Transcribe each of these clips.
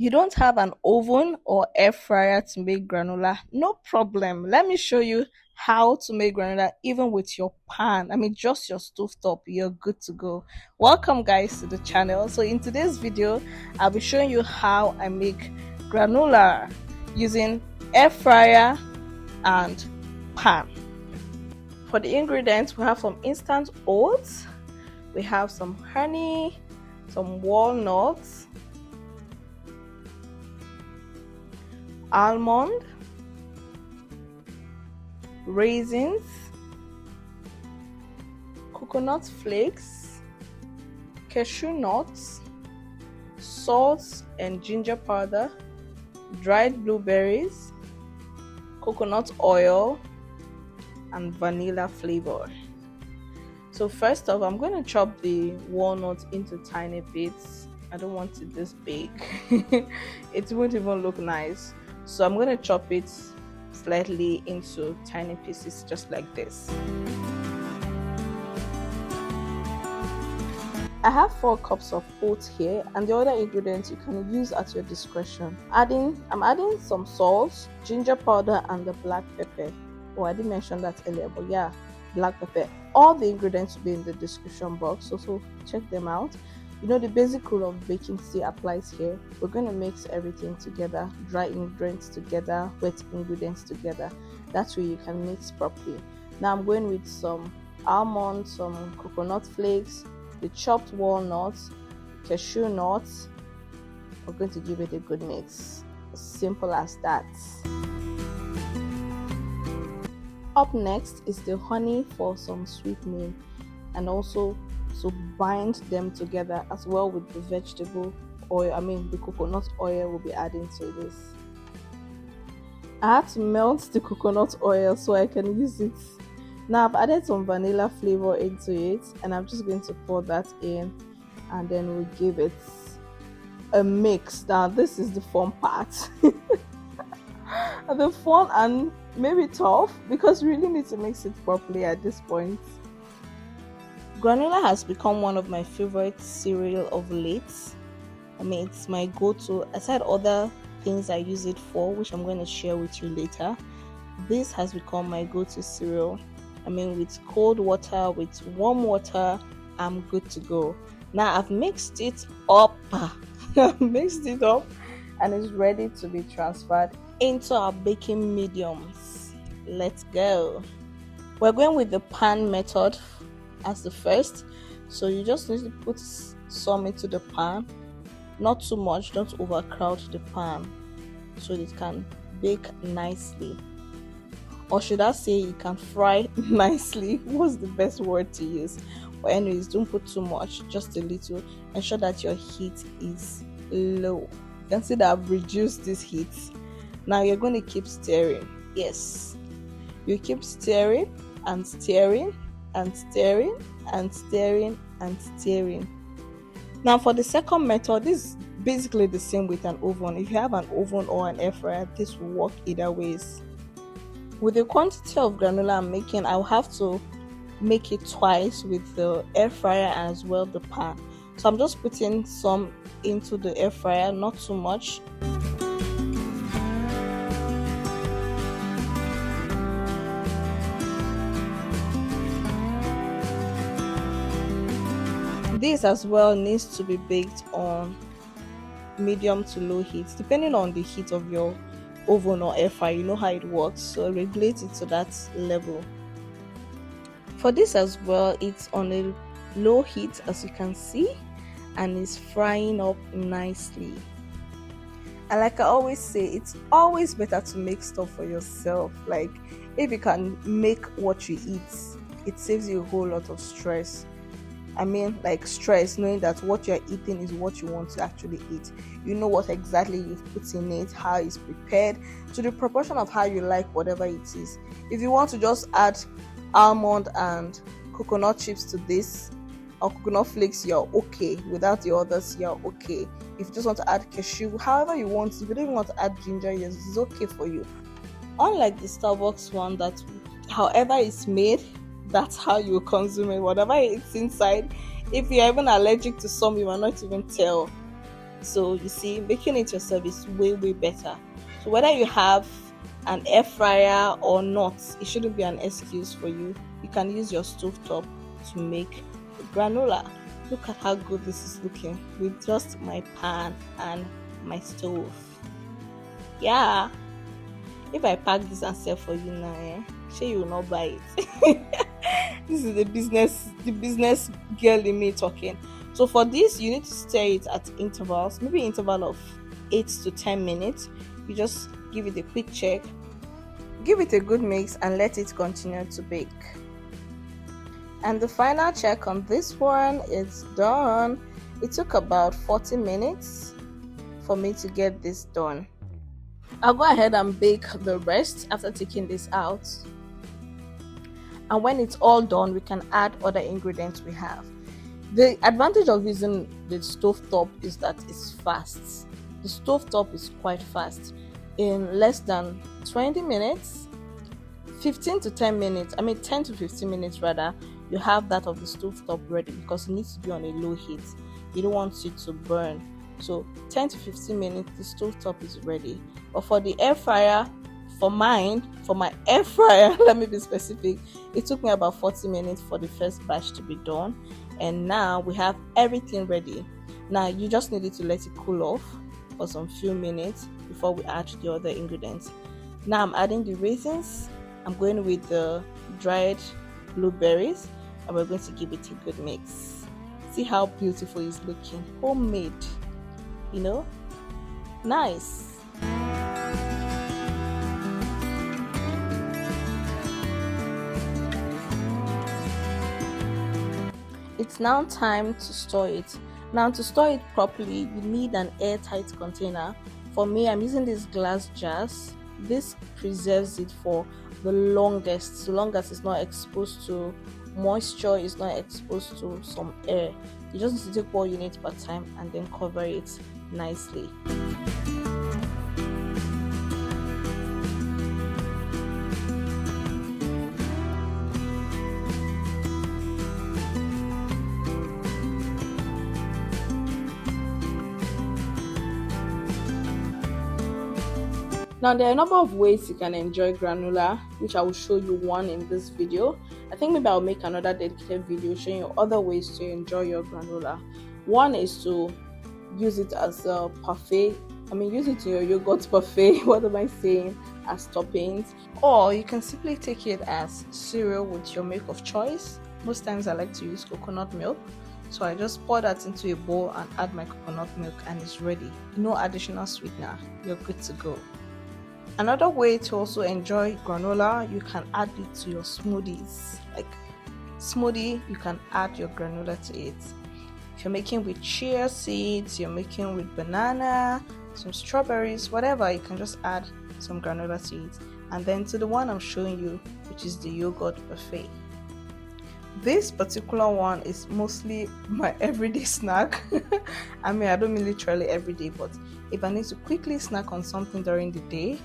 You don't have an oven or air fryer to make granola? No problem. Let me show you how to make granola even with your pan. I mean, just your stovetop. You're good to go. Welcome, guys, to the channel. So, in today's video, I'll be showing you how I make granola using air fryer and pan. For the ingredients, we have some instant oats, we have some honey, some walnuts, almond, raisins, coconut flakes, cashew nuts, salt and ginger powder, dried blueberries, coconut oil, and vanilla flavor. So first off, I'm going to chop the walnut into tiny bits. I don't want it this big. It won't even look nice. So I'm going to chop it slightly into tiny pieces just like this. I have 4 cups of oats here, and the other ingredients you can use at your discretion. I'm adding some salt, ginger powder, and the black pepper. Oh, I didn't mention that earlier, but yeah, black pepper. All the ingredients will be in the description box, so check them out. You know, the basic rule of baking still applies here. We're going to mix everything together, dry ingredients together, wet ingredients together. That way you can mix properly. Now I'm going with some almonds, some coconut flakes, the chopped walnuts, cashew nuts. We're going to give it a good mix. Simple as that. Up next is the honey for some sweetening, and also to bind them together, as well with the vegetable oil. The coconut oil will be adding to this. I had to melt the coconut oil so I can use it. Now I've added some vanilla flavor into it, and I'm just going to pour that in, and then we'll give it a mix. Now this is the fun part. The fun and maybe tough, because we really need to mix it properly at this point. Granola has become one of my favorite cereal of late. It's my go-to, aside other things I use it for, which I'm going to share with you later. This has become my go-to cereal. With cold water, with warm water, I'm good to go. Now I've mixed it up. And it's ready to be transferred into our baking mediums. Let's go. We're going with the pan method as the first. So you just need to put some into the pan, not too much, don't overcrowd the pan, so it can bake nicely. Or should I say you can fry nicely? What's the best word to use? But anyways, don't put too much, just a little. Ensure that your heat is low. You can see that I've reduced this heat. Now you're going to keep stirring. Yes, you keep stirring and stirring and stirring and stirring and stirring. Now for the second method, this is basically the same with an oven. If you have an oven or an air fryer, this will work either ways. With the quantity of granola I'm making, I'll have to make it twice with the air fryer as well the pan. So I'm just putting some into the air fryer, not too much. This as well needs to be baked on medium to low heat, depending on the heat of your oven or air fryer. You know how it works, so regulate it to that level. For this as well, it's on a low heat, as you can see, and it's frying up nicely. And like I always say, it's always better to make stuff for yourself. Like, if you can make what you eat, it saves you a whole lot of stress. Like stress, knowing that what you're eating is what you want to actually eat. You know what exactly you've put in it, how it's prepared, to the proportion of how you like whatever it is. If you want to just add almond and coconut chips to this, or coconut flakes, you're okay. Without the others, you're okay. If you just want to add cashew, however you want, if you don't even want to add ginger, yes, it's okay for you. Unlike the Starbucks one, that however it's made, that's how you consume it. Whatever it's inside, if you're even allergic to some, you might not even tell. So you see, making it yourself is way better. So whether you have an air fryer or not, it shouldn't be an excuse for you. You can use your stovetop to make granola. Look at how good this is looking with just my pan and my stove. Yeah, if I pack this and sell for you now, sure you will not buy it. This is the business girl in me talking. So for this, you need to stir it at intervals, maybe interval of 8 to 10 minutes. You just give it a quick check, give it a good mix, and let it continue to bake. And the final check on this one is done. It took about 40 minutes for me to get this done. I'll go ahead and bake the rest after taking this out. And when it's all done, we can add other ingredients we have. The advantage of using the stovetop is that it's fast. The stovetop is quite fast. In less than 20 minutes, 15 to 10 minutes, 10 to 15 minutes rather, you have that of the stovetop ready, because it needs to be on a low heat. You don't want it to burn. So 10 to 15 minutes, the stovetop is ready. But for the air fryer, for my air fryer, let me be specific, it took me about 40 minutes for the first batch to be done. And now we have everything ready. Now you just needed to let it cool off for some few minutes before we add the other ingredients. Now I'm adding the raisins. I'm going with the dried blueberries, and we're going to give it a good mix. See how beautiful it's looking. Homemade, nice. It's now time to store it. Now, to store it properly, you need an airtight container. For me, I'm using these glass jars. This preserves it for the longest, so long as it's not exposed to moisture, it's not exposed to some air. You just need to take what you need per time and then cover it nicely. Now, there are a number of ways you can enjoy granola, which I will show you one in this video. I think maybe I'll make another dedicated video showing you other ways to enjoy your granola. One is to use it as a parfait. Use it in your yogurt parfait. What am I saying? As toppings. Or you can simply take it as cereal with your milk of choice. Most times I like to use coconut milk. So I just pour that into a bowl and add my coconut milk, and it's ready. No additional sweetener. You're good to go. Another way to also enjoy granola, you can add it to your smoothies. Like smoothie, you can add your granola to it. If you're making with chia seeds, you're making with banana, some strawberries, whatever, you can just add some granola to it. And then to the one I'm showing you, which is the yogurt buffet. This particular one is mostly my everyday snack. I don't mean literally every day, but if I need to quickly snack on something during the day,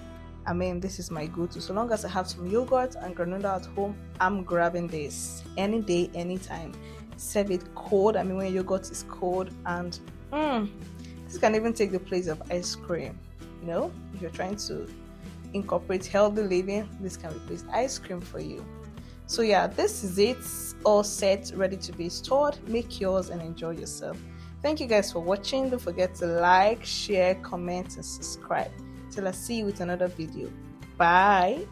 this is my go-to. So long as I have some yogurt and granola at home, I'm grabbing this any day, anytime. Serve it cold. When yogurt is cold, and this can even take the place of ice cream. If you're trying to incorporate healthy living, this can replace ice cream for you. So yeah, this is it, all set, ready to be stored. Make yours and enjoy yourself. Thank you guys for watching. Don't forget to like, share, comment, and subscribe. Till I see you with another video. Bye.